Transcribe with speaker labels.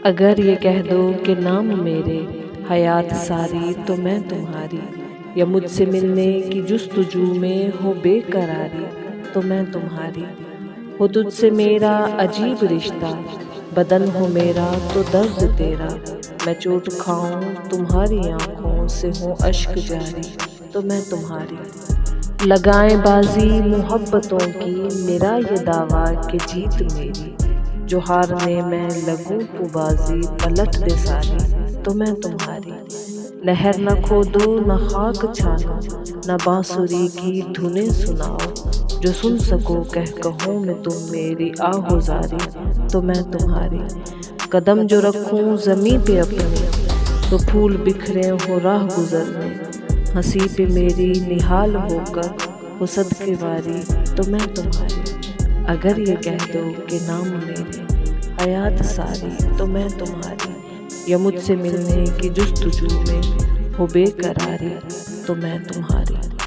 Speaker 1: अगर ये कह दो कि नाम मेरे हयात सारी तो मैं तुम्हारी, या मुझसे मिलने की जुस्तजू में हो बेकरारी तो मैं तुम्हारी। हो तुझसे मेरा अजीब रिश्ता, बदन हो मेरा तो दर्द तेरा। मैं चोट खाऊं तुम्हारी आंखों से हो अश्क जारी तो मैं तुम्हारी। लगाएं बाजी मोहब्बतों की मेरा ये दावा कि जीत मेरी। जो हारने मैं लगूं तू बाजी पलट दे सारी तो मैं तुम्हारी। लहर न खोदो न खाक छानो, न बांसुरी की धुनें सुनाओ। जो सुन सको कह कहो में तुम मेरी आहोजारी तो मैं तुम्हारी। कदम जो रखूं ज़मीं पे अपने तो फूल बिखरे हो राह गुजर में। हंसी पे मेरी निहाल होकर हो सदके वारी तो मैं तुम्हारी। अगर ये कह दो कि नाम मेरे हयात सारी तो मैं तुम्हारी, या मुझसे मिलने की जुस्तजू में हो बेकरारी तो मैं तुम्हारी।